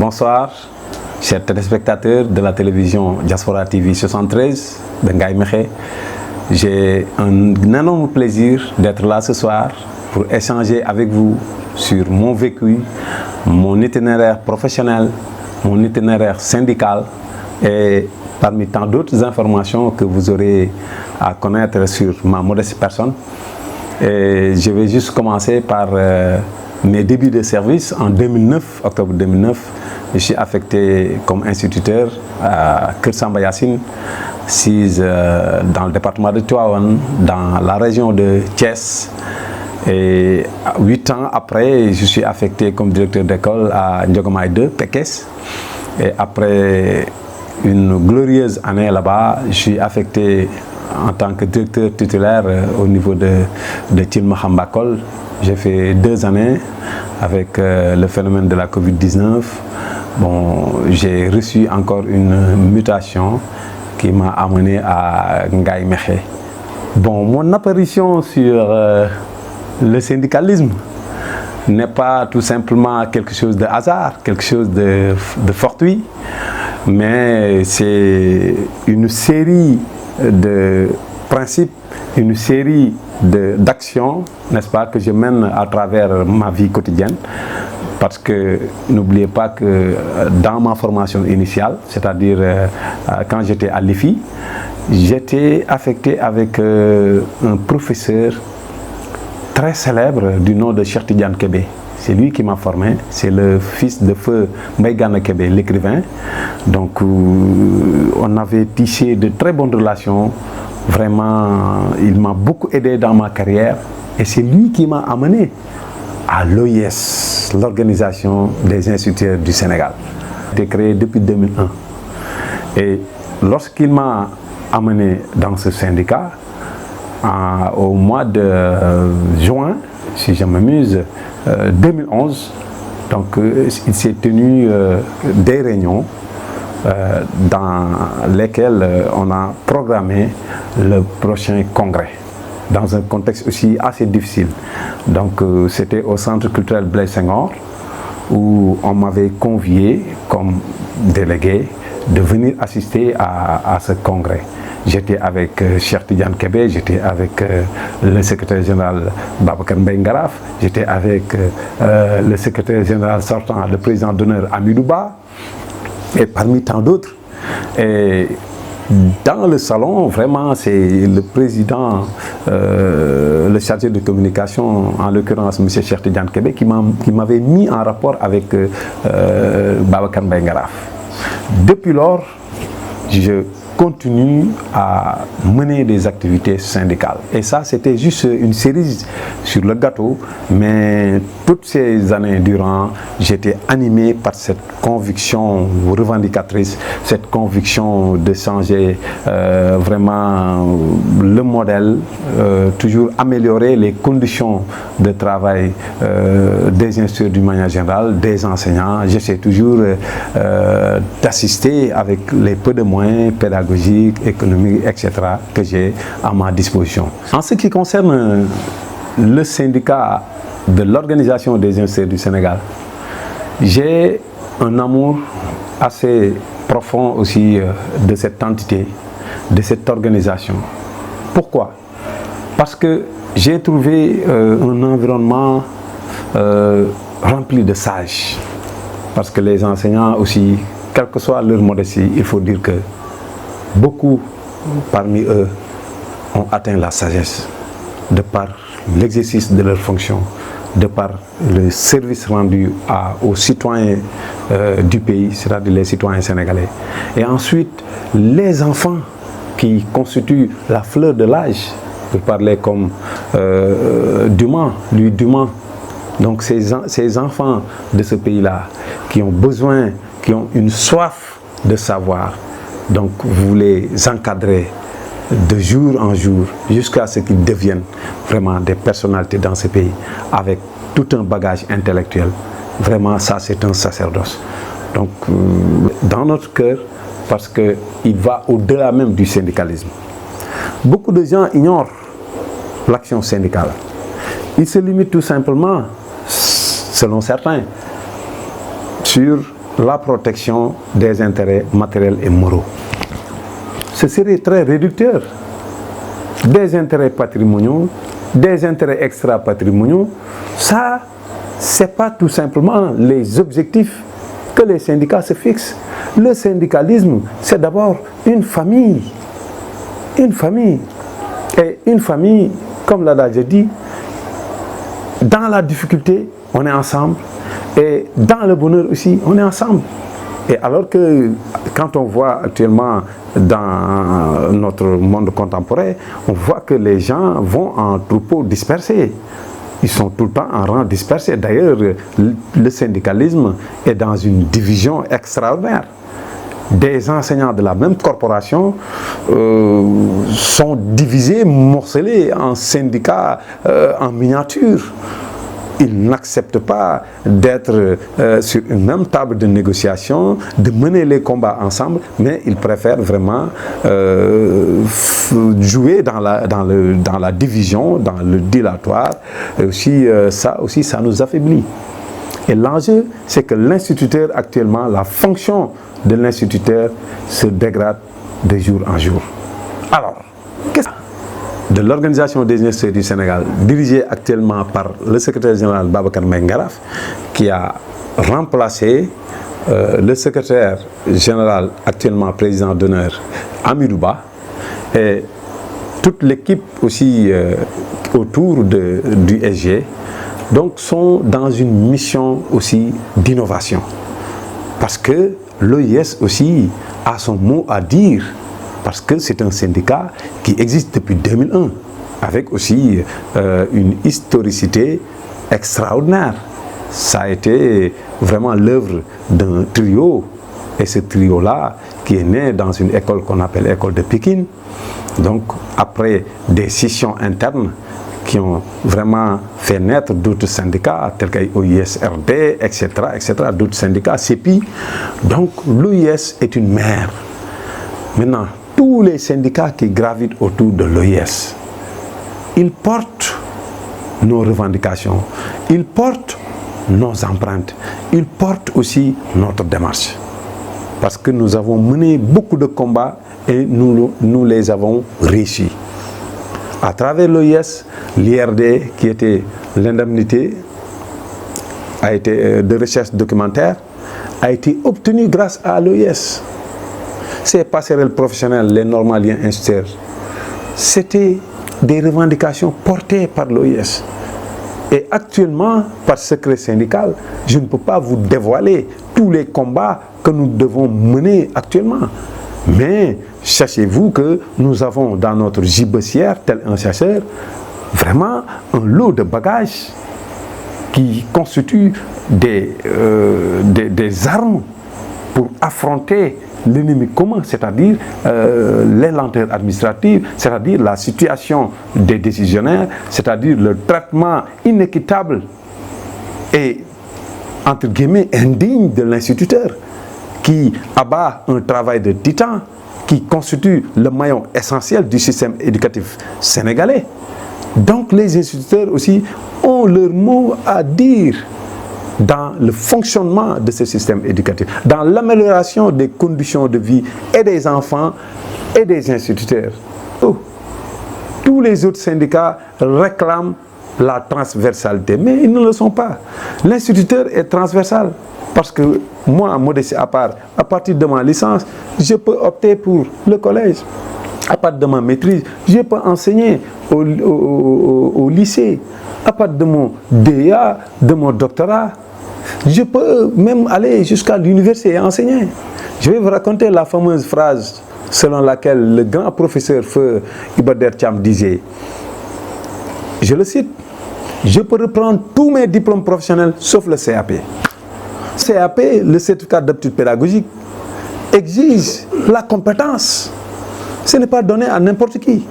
Bonsoir, chers téléspectateurs de la télévision Diaspora TV 73 de Ngaye Mékhé. J'ai un énorme plaisir d'être là ce soir pour échanger avec vous sur mon vécu, mon itinéraire professionnel, mon itinéraire syndical et parmi tant d'autres informations que vous aurez à connaître sur ma modeste personne. Et je vais juste commencer par mes débuts de service en 2009, octobre 2009. Je suis affecté comme instituteur à Kër Samba Yacine, dans le département de Tivaouane, dans la région de Thiès. Et 8 ans après, je suis affecté comme directeur d'école à Ndiogomay 2, Pekes. Et après une glorieuse année là-bas, je suis affecté en tant que directeur titulaire au niveau de Tilmahambakol. J'ai fait 2 années avec le phénomène de la Covid-19. Bon, j'ai reçu encore une mutation qui m'a amené à Ngaye Mékhé. Bon, mon apparition sur le syndicalisme n'est pas tout simplement quelque chose de hasard, quelque chose de fortuit, mais c'est une série de principes, une série d'actions, n'est-ce pas, que je mène à travers ma vie quotidienne. Parce que n'oubliez pas que dans ma formation initiale, c'est-à-dire quand j'étais à l'IFI, j'étais affecté avec un professeur très célèbre du nom de Cheikh Tidiane Kébé. C'est lui qui m'a formé, c'est le fils de feu Mbaye Gana Kébé, l'écrivain. Donc on avait tissé de très bonnes relations. Vraiment, il m'a beaucoup aidé dans ma carrière et c'est lui qui m'a amené à l'OIS, l'Organisation des instituteurs du Sénégal. C'était créé depuis 2001. Et lorsqu'il m'a amené dans ce syndicat, au mois de juin, si je m'amuse, 2011, donc il s'est tenu des réunions dans lesquelles on a programmé le prochain congrès, dans un contexte aussi assez difficile. Donc c'était au Centre culturel Blaise Senghor où on m'avait convié comme délégué de venir assister à ce congrès. J'étais avec Cheikh Tidiane Kébé, j'étais avec le secrétaire général Babacar Mbaye Ngaraf, j'étais avec le secrétaire général sortant, le président d'honneur Amidou Ba, et parmi tant d'autres. Et dans le salon, vraiment, c'est le président, le chargé de communication, en l'occurrence M. Cheikh Tidiane Kébé, qui m'avait mis en rapport avec Babacar Mbaye Ngaraf. Depuis lors, je continue à mener des activités syndicales. Et ça, c'était juste une cerise sur le gâteau, mais toutes ces années durant, j'étais animé par cette conviction revendicatrice, cette conviction de changer vraiment le modèle, toujours améliorer les conditions de travail des instituteurs d'une manière générale, des enseignants. J'essaie toujours d'assister avec les peu de moyens pédagogiques, économiques, etc. que j'ai à ma disposition. En ce qui concerne le syndicat de l'Organisation des instituteurs du Sénégal, j'ai un amour assez profond aussi de cette entité, de cette organisation. Pourquoi? Parce que j'ai trouvé un environnement rempli de sages. Parce que les enseignants aussi, quelle que soit leur modestie, il faut dire que beaucoup parmi eux ont atteint la sagesse de par l'exercice de leurs fonctions, de par le service rendu aux citoyens du pays, c'est-à-dire les citoyens sénégalais. Et ensuite, les enfants qui constituent la fleur de l'âge, pour parler comme Dumas, lui Dumas. Donc ces enfants de ce pays-là qui ont besoin, qui ont une soif de savoir, donc vous les encadrez de jour en jour jusqu'à ce qu'ils deviennent vraiment des personnalités dans ce pays avec tout un bagage intellectuel. Vraiment, ça c'est un sacerdoce. Donc dans notre cœur, parce qu'il va au-delà même du syndicalisme. Beaucoup de gens ignorent l'action syndicale. Ils se limitent tout simplement, selon certains, sur la protection des intérêts matériels et moraux. Ce serait très réducteur. Des intérêts patrimoniaux, des intérêts extra-patrimoniaux, ça, ce n'est pas tout simplement les objectifs que les syndicats se fixent. Le syndicalisme, c'est d'abord une famille. Une famille. Et une famille, comme l'adage dit, dans la difficulté, on est ensemble. Et dans le bonheur aussi, on est ensemble. Et alors que quand on voit actuellement dans notre monde contemporain, on voit que les gens vont en troupeaux dispersés. Ils sont tout le temps en rang dispersé. D'ailleurs, le syndicalisme est dans une division extraordinaire. Des enseignants de la même corporation sont divisés, morcelés en syndicats en miniature. Ils n'acceptent pas d'être sur une même table de négociation, de mener les combats ensemble, mais ils préfèrent vraiment jouer dans la division, dans le dilatoire. Et aussi, ça nous affaiblit. Et l'enjeu, c'est que l'instituteur actuellement, la fonction de l'instituteur se dégrade de jour en jour. Alors, qu'est-ce de l'Organisation des instituteurs du Sénégal, dirigée actuellement par le secrétaire général Babacar Mengaraf, qui a remplacé le secrétaire général actuellement président d'honneur Amadou Ba, et toute l'équipe aussi autour du SG, donc sont dans une mission aussi d'innovation. Parce que l'OIS aussi a son mot à dire, parce que c'est un syndicat qui existe depuis 2001, avec aussi une historicité extraordinaire. Ça a été vraiment l'œuvre d'un trio, et ce trio-là qui est né dans une école qu'on appelle l'école de Pékin. Donc après des scissions internes qui ont vraiment fait naître d'autres syndicats, tels qu'OIS-RD, etc., d'autres syndicats, CEPI. Donc l'OIS est une mère. Maintenant, tous les syndicats qui gravitent autour de l'OIS, ils portent nos revendications, ils portent nos empreintes, ils portent aussi notre démarche. Parce que nous avons mené beaucoup de combats et nous les avons réussis. À travers l'OIS, l'IRD, qui était l'indemnité de recherche documentaire, a été obtenue grâce à l'OIS. Ces passerelles professionnelles, les normaliens instituteurs, c'était des revendications portées par l'OIS. Et actuellement, par secret syndical, je ne peux pas vous dévoiler tous les combats que nous devons mener actuellement. Mais sachez-vous que nous avons dans notre gibecière, tel un chasseur, vraiment un lot de bagages qui constituent des armes pour affronter l'ennemi commun, c'est-à-dire les lenteurs administratives, c'est-à-dire la situation des décisionnaires, c'est-à-dire le traitement inéquitable et, entre guillemets, indigne de l'instituteur, qui abat un travail de titan, qui constitue le maillon essentiel du système éducatif sénégalais. Donc les instituteurs aussi ont leur mot à dire dans le fonctionnement de ce système éducatif, dans l'amélioration des conditions de vie et des enfants et des instituteurs. Tous les autres syndicats réclament la transversalité, mais ils ne le sont pas. L'instituteur est transversal, parce que moi, modestie à part, à partir de ma licence, je peux opter pour le collège. À partir de ma maîtrise, je peux enseigner au lycée. À partir de mon DEA, de mon doctorat, je peux même aller jusqu'à l'université et enseigner. Je vais vous raconter la fameuse phrase selon laquelle le grand professeur Feu Iba Der Thiam disait, je le cite, « Je peux reprendre tous mes diplômes professionnels sauf le CAP. » CAP, le certificat d'aptitude pédagogique, exige la compétence. Ce n'est pas donné à n'importe qui.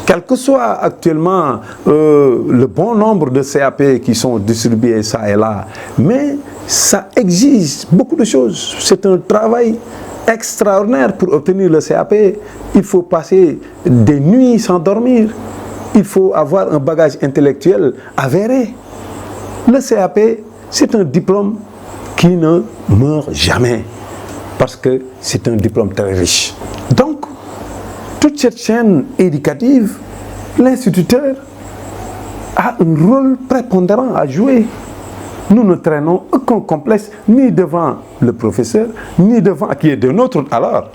Quel que soit actuellement le bon nombre de CAP qui sont distribués ça et là, mais ça exige beaucoup de choses. C'est un travail extraordinaire pour obtenir le CAP. Il faut passer des nuits sans dormir. Il faut avoir un bagage intellectuel avéré. Le CAP, c'est un diplôme qui ne meurt jamais, parce que c'est un diplôme très riche. Donc, toute cette chaîne éducative, l'instituteur a un rôle prépondérant à jouer. Nous ne traînons aucun complexe, ni devant le professeur, ni devant, qui est de notre alors,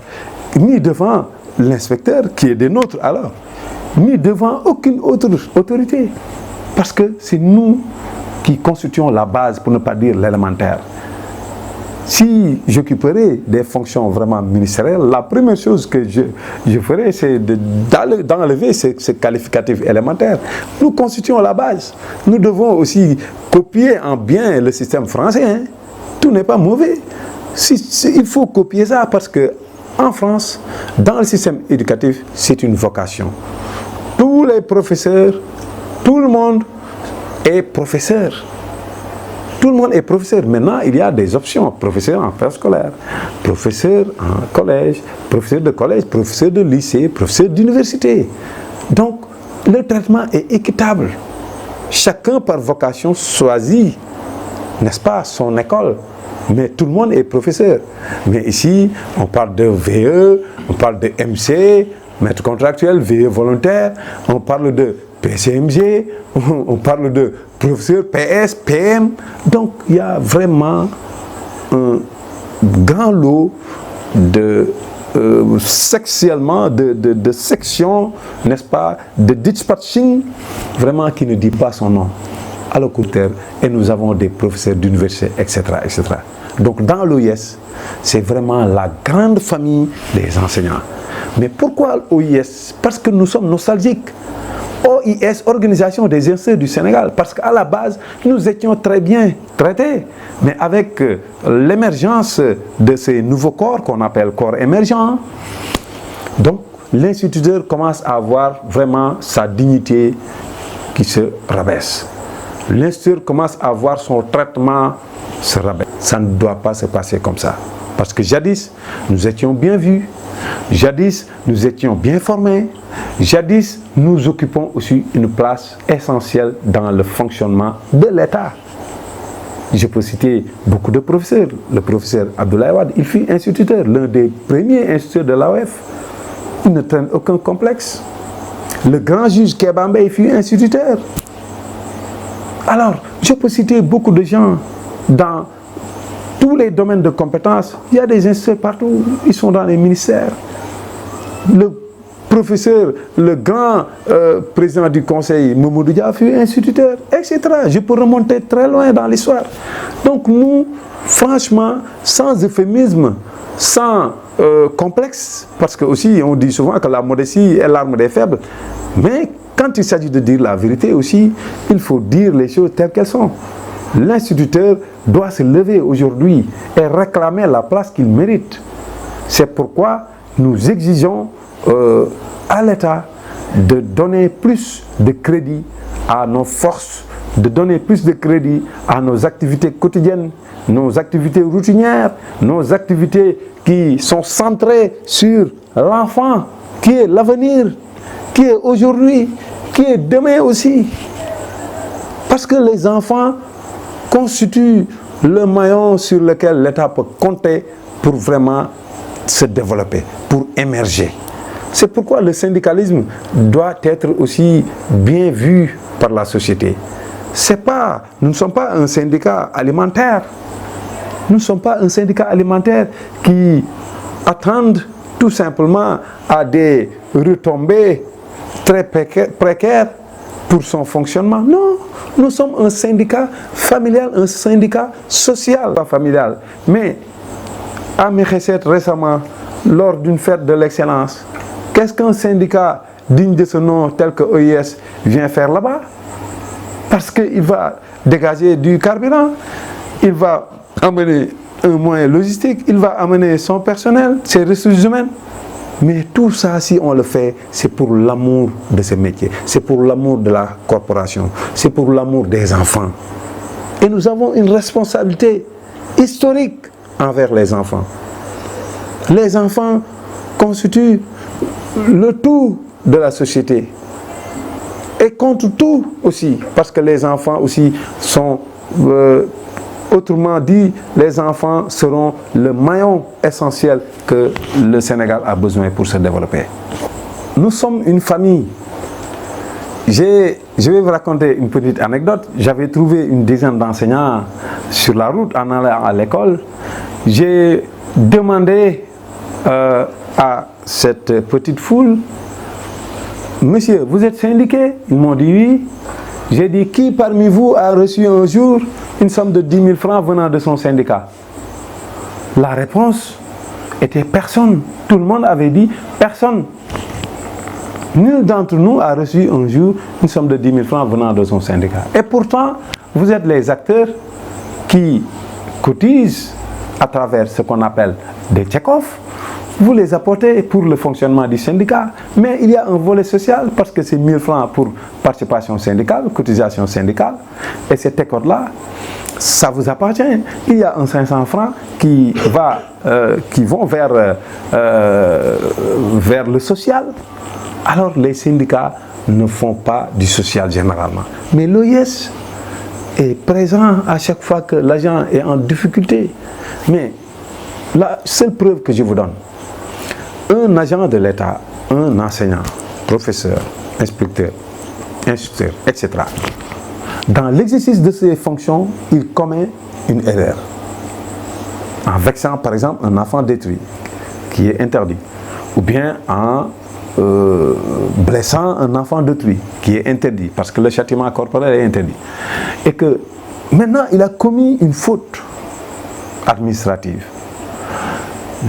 ni devant l'inspecteur, qui est de notre alors, ni devant aucune autre autorité. Parce que c'est nous qui constituons la base, pour ne pas dire l'élémentaire. Si j'occuperais des fonctions vraiment ministérielles, la première chose que je ferais, c'est d'enlever ce qualificatif élémentaire. Nous constituons la base. Nous devons aussi copier en bien le système français. Hein. Tout n'est pas mauvais. Il faut copier ça parce que en France, dans le système éducatif, c'est une vocation. Tous les professeurs, tout le monde est professeur. Tout le monde est professeur. Maintenant, il y a des options. Professeur en préscolaire, professeur en collège, professeur de lycée, professeur d'université. Donc, le traitement est équitable. Chacun, par vocation, choisit, n'est-ce pas, son école. Mais tout le monde est professeur. Mais ici, on parle de VE, on parle de MC, maître contractuel, VE volontaire, on parle de PCMG, on parle de professeur PS, PM. Donc, il y a vraiment un grand lot de sections, n'est-ce pas, de dispatching, vraiment qui ne dit pas son nom. À l'occulteur, et nous avons des professeurs d'université, etc., etc. Donc, dans l'OIS, c'est vraiment la grande famille des enseignants. Mais pourquoi l'OIS? Parce que nous sommes nostalgiques. OIS, Organisation des instituteurs du Sénégal, parce qu'à la base, nous étions très bien traités. Mais avec l'émergence de ces nouveaux corps qu'on appelle corps émergents, donc l'instituteur commence à avoir vraiment sa dignité qui se rabaisse. L'instituteur commence à voir son traitement se rabaisser. Ça ne doit pas se passer comme ça. Parce que jadis, nous étions bien vus. Jadis, nous étions bien formés. Jadis, nous occupons aussi une place essentielle dans le fonctionnement de l'État. Je peux citer beaucoup de professeurs. Le professeur Abdoulaye Wade, il fut instituteur, l'un des premiers instituteurs de l'AOF. Il ne traîne aucun complexe. Le grand juge Kebambe, il fut instituteur. Alors, je peux citer beaucoup de gens dans tous les domaines de compétences. Il y a des instituteurs partout, ils sont dans les ministères. Le professeur, le grand président du conseil, Mamadou Dia, fut instituteur, etc. Je peux remonter très loin dans l'histoire. Donc nous, franchement, sans euphémisme, sans complexe, parce que aussi on dit souvent que la modestie est l'arme des faibles, mais quand il s'agit de dire la vérité aussi, il faut dire les choses telles qu'elles sont. L'instituteur doit se lever aujourd'hui et réclamer la place qu'il mérite. C'est pourquoi nous exigeons à l'État de donner plus de crédit à nos forces, de donner plus de crédit à nos activités quotidiennes, nos activités routinières, nos activités qui sont centrées sur l'enfant, qui est l'avenir, qui est aujourd'hui, qui est demain aussi. Parce que les enfants constituent le maillon sur lequel l'État peut compter pour vraiment se développer, pour émerger. C'est pourquoi le syndicalisme doit être aussi bien vu par la société. Nous ne sommes pas un syndicat alimentaire. Nous ne sommes pas un syndicat alimentaire qui attendent tout simplement à des retombées très précaires pour son fonctionnement. Non, nous sommes un syndicat familial, un syndicat social, pas familial. Mais à Mekheset récemment, lors d'une fête de l'excellence, qu'est-ce qu'un syndicat digne de ce nom tel que OIS vient faire là-bas? Parce qu'il va dégager du carburant, il va amener un moyen logistique, il va amener son personnel, ses ressources humaines. Mais tout ça, si on le fait, c'est pour l'amour de ce métier, c'est pour l'amour de la corporation, c'est pour l'amour des enfants. Et nous avons une responsabilité historique envers les enfants. Les enfants constituent le tout de la société et contre tout aussi, parce que les enfants aussi sont Autrement dit, les enfants seront le maillon essentiel que le Sénégal a besoin pour se développer. Nous sommes une famille. Je vais vous raconter une petite anecdote. J'avais trouvé une dizaine d'enseignants sur la route en allant à l'école. J'ai demandé à cette petite foule, « Monsieur, vous êtes syndiqué ?» Ils m'ont dit oui. J'ai dit, qui parmi vous a reçu un jour une somme de 10 000 francs venant de son syndicat? La réponse était personne. Tout le monde avait dit personne. Nul d'entre nous a reçu un jour une somme de 10 000 francs venant de son syndicat. Et pourtant, vous êtes les acteurs qui cotisent à travers ce qu'on appelle des check-off. Vous les apportez pour le fonctionnement du syndicat. Mais il y a un volet social parce que c'est 1 000 francs pour participation syndicale, cotisation syndicale. Et cet école-là, ça vous appartient. Il y a un 500 francs qui vont vers le social. Alors les syndicats ne font pas du social généralement. Mais l'OIS est présent à chaque fois que l'agent est en difficulté. Mais la seule preuve que je vous donne, un agent de l'État, un enseignant, professeur, inspecteur, instituteur, etc., dans l'exercice de ses fonctions, il commet une erreur. En vexant par exemple un enfant détruit, qui est interdit, ou bien en blessant un enfant d'autrui, qui est interdit, parce que le châtiment corporel est interdit. Et que maintenant il a commis une faute administrative.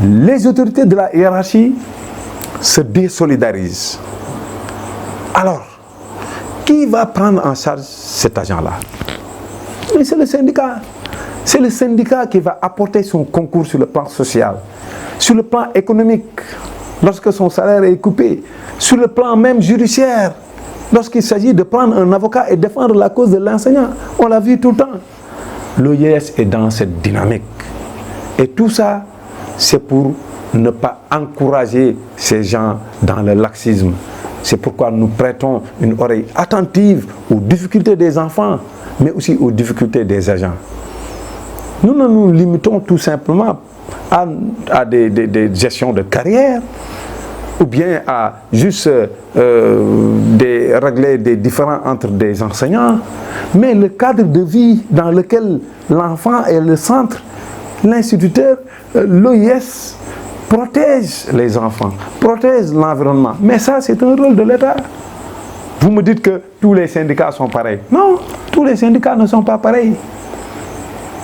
Les autorités de la hiérarchie se désolidarisent. Alors, qui va prendre en charge cet agent-là? Mais c'est le syndicat. C'est le syndicat qui va apporter son concours sur le plan social, sur le plan économique, lorsque son salaire est coupé, sur le plan même judiciaire, lorsqu'il s'agit de prendre un avocat et défendre la cause de l'enseignant. On l'a vu tout le temps. L'OIS est dans cette dynamique. Et tout ça, c'est pour ne pas encourager ces gens dans le laxisme. C'est pourquoi nous prêtons une oreille attentive aux difficultés des enfants, mais aussi aux difficultés des agents. Nous ne nous limitons tout simplement à des gestions de carrière, ou bien à juste régler des différends entre des enseignants, mais le cadre de vie dans lequel l'enfant est le centre, l'instituteur, l'OIS protège les enfants, protège l'environnement. Mais ça, c'est un rôle de l'État. Vous me dites que tous les syndicats sont pareils. Non, tous les syndicats ne sont pas pareils.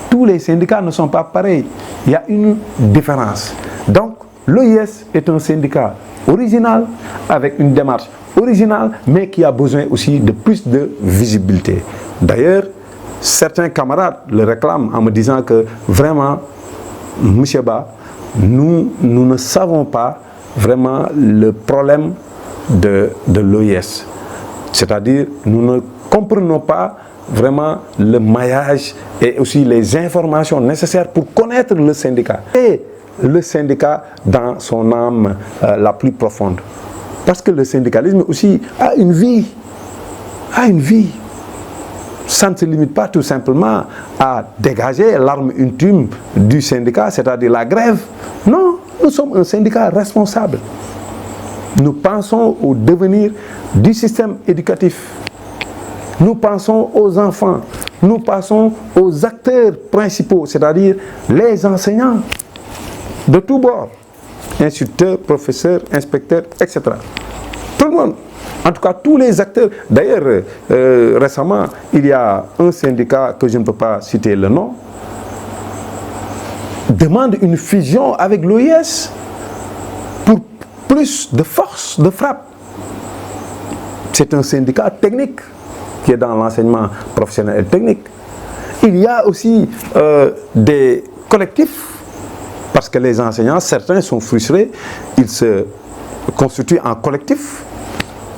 Tous les syndicats ne sont pas pareils. Il y a une différence. Donc, l'OIS est un syndicat original, avec une démarche originale, mais qui a besoin aussi de plus de visibilité. D'ailleurs, certains camarades le réclament en me disant que vraiment, M. Ba, nous ne savons pas vraiment le problème de l'OIS. C'est-à-dire, nous ne comprenons pas vraiment le maillage et aussi les informations nécessaires pour connaître le syndicat. Et le syndicat dans son âme la plus profonde. Parce que le syndicalisme aussi a une vie. Ça ne se limite pas tout simplement à dégager l'arme ultime du syndicat, c'est-à-dire la grève. Non, nous sommes un syndicat responsable. Nous pensons au devenir du système éducatif. Nous pensons aux enfants. Nous pensons aux acteurs principaux, c'est-à-dire les enseignants de tous bords. Instituteurs, professeurs, inspecteurs, etc. Tout le monde. En tout cas, tous les acteurs. D'ailleurs, récemment, il y a un syndicat que je ne peux pas citer le nom, demande une fusion avec l'OIS pour plus de force de frappe. C'est un syndicat technique qui est dans l'enseignement professionnel et technique. Il y a aussi des collectifs, parce que les enseignants, certains sont frustrés, ils se constituent en collectif.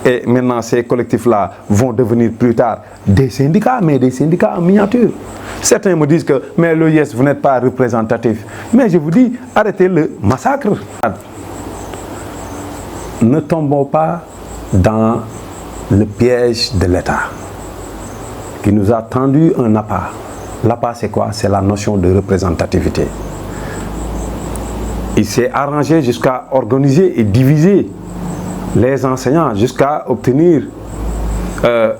Et maintenant, ces collectifs-là vont devenir plus tard des syndicats, mais des syndicats en miniature. Certains me disent que, mais l'OIS, vous n'êtes pas représentatif. Mais je vous dis, arrêtez le massacre. Ne tombons pas dans le piège de l'État, qui nous a tendu un appât. Là-bas, c'est quoi? C'est la notion de représentativité. Il s'est arrangé jusqu'à organiser et diviser les enseignants, jusqu'à obtenir un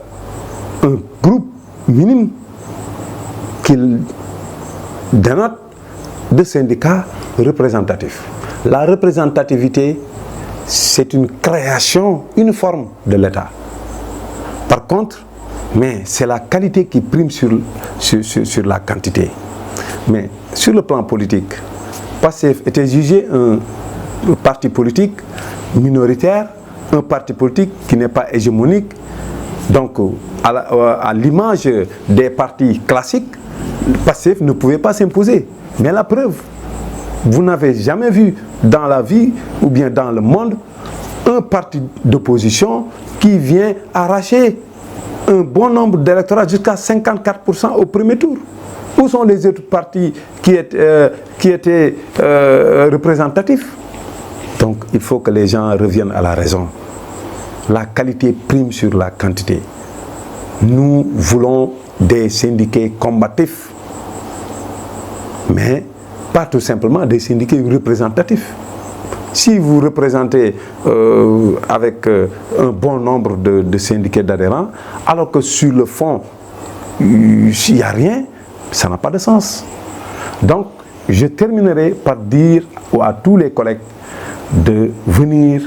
groupe minime qu'il dénote de syndicats représentatifs. La représentativité, c'est une création uniforme de l'État. Par contre, mais c'est la qualité qui prime sur la quantité. Mais sur le plan politique, PASTEF était jugé un parti politique minoritaire, un parti politique qui n'est pas hégémonique. Donc, à l'image des partis classiques, PASTEF ne pouvait pas s'imposer. Mais la preuve, vous n'avez jamais vu dans la vie ou bien dans le monde un parti d'opposition qui vient arracher un bon nombre d'électorats jusqu'à 54% au premier tour. Où sont les autres partis qui étaient représentatifs? Donc il faut que les gens reviennent à la raison. La qualité prime sur la quantité. Nous voulons des syndiqués combatifs, mais pas tout simplement des syndiqués représentatifs. Si vous représentez avec un bon nombre de syndiqués d'adhérents, alors que sur le fond, s'il n'y a rien, ça n'a pas de sens. Donc, je terminerai par dire à tous les collègues de venir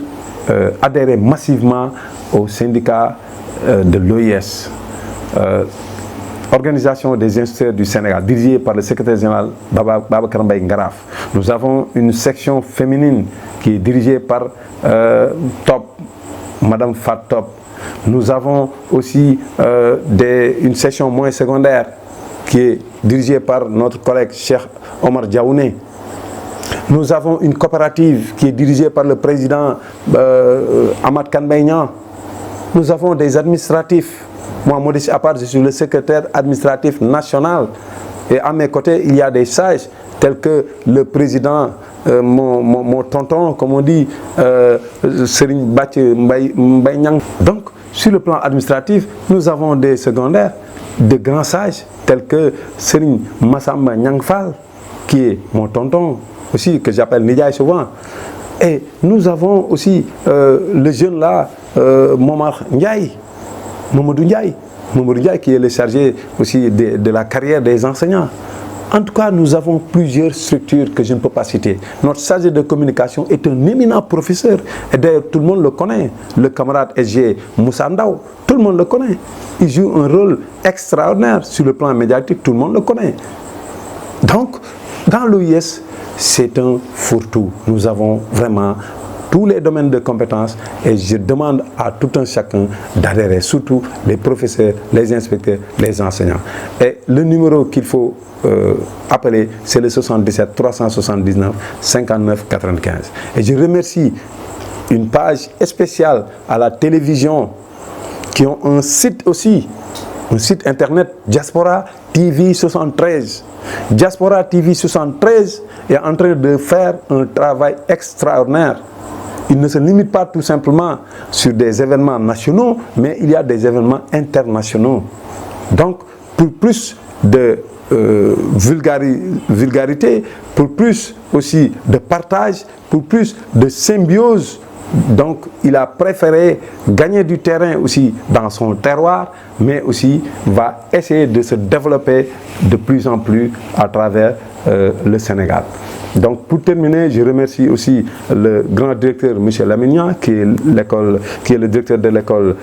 adhérer massivement au syndicat de l'OIS, Organisation des instituteurs du Sénégal, dirigée par le secrétaire général Babacar Mbaye Ngaraf. Nous avons une section féminine qui est dirigée par Top, Madame Fat Top. Nous avons aussi une section moins secondaire qui est dirigée par notre collègue Cheikh Omar Diaouné. Nous avons une coopérative qui est dirigée par le président Ahmad Kanbaïnian. Nous avons des administratifs. Moi, modestie à part, je suis le secrétaire administratif national. Et à mes côtés, il y a des sages tels que le président, mon tonton, comme on dit, Serigne Bathie Mbaye Niang. Donc, sur le plan administratif, nous avons des secondaires, de grands sages tels que Serigne Massamba Niang Fall, qui est mon tonton aussi, que j'appelle Nidiaye souvent. Et nous avons aussi le jeune là, Momar Ndiaye. Mamadou Ndiaye qui est le chargé aussi de la carrière des enseignants. En tout cas, nous avons plusieurs structures que je ne peux pas citer. Notre chargé de communication est un éminent professeur. Et d'ailleurs, tout le monde le connaît. Le camarade SG Moussa Ndao, tout le monde le connaît. Il joue un rôle extraordinaire sur le plan médiatique, tout le monde le connaît. Donc, dans l'OIS, c'est un fourre-tout. Nous avons vraiment tous les domaines de compétences et je demande à tout un chacun d'adhérer, surtout les professeurs, les inspecteurs, les enseignants. Et le numéro qu'il faut appeler, c'est le 77 379 59 95. Et je remercie une page spéciale à la télévision qui ont un site aussi, un site internet, Diaspora TV 73. Diaspora TV 73 est en train de faire un travail extraordinaire. Il ne se limite pas tout simplement sur des événements nationaux, mais il y a des événements internationaux. Donc, pour plus de vulgarité, pour plus aussi de partage, pour plus de symbiose, donc il a préféré gagner du terrain aussi dans son terroir, mais aussi va essayer de se développer de plus en plus à travers le Sénégal. Donc pour terminer, je remercie aussi le grand directeur M. Lamignan, qui est le directeur de l'école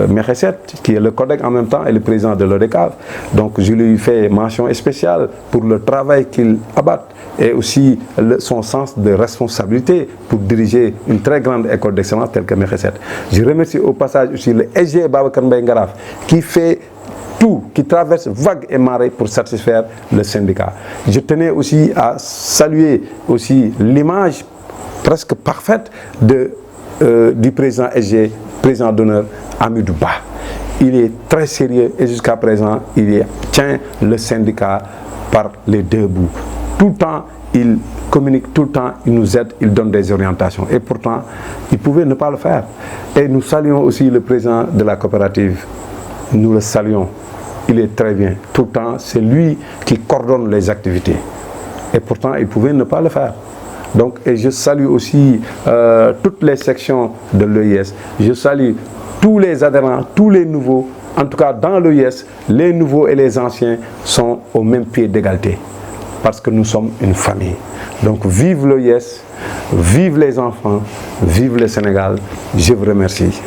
Mekheset, qui est le collègue en même temps et le président de l'ODECAV. Donc je lui fais mention spéciale pour le travail qu'il abatte et aussi son sens de responsabilité pour diriger une très grande école d'excellence telle que Mekheset. Je remercie au passage aussi le SG Babacar Mbaye Ngaraf qui fait tout, qui traverse vagues et marées pour satisfaire le syndicat. Je tenais aussi à saluer aussi l'image presque parfaite du président SG, président d'honneur Amidou Ba. Il est très sérieux et jusqu'à présent, il tient le syndicat par les deux bouts. Tout le temps, il communique, tout le temps, il nous aide, il donne des orientations. Et pourtant, il pouvait ne pas le faire. Et nous saluons aussi le président de la coopérative. Nous le saluons. il est très bien. Tout le temps, c'est lui qui coordonne les activités. Et pourtant, il pouvait ne pas le faire. Donc, et je salue aussi toutes les sections de l'EIS. Je salue tous les adhérents, tous les nouveaux. En tout cas, dans l'EIS, les nouveaux et les anciens sont au même pied d'égalité. Parce que nous sommes une famille. Donc, vive l'EIS, vive les enfants, vive le Sénégal. Je vous remercie.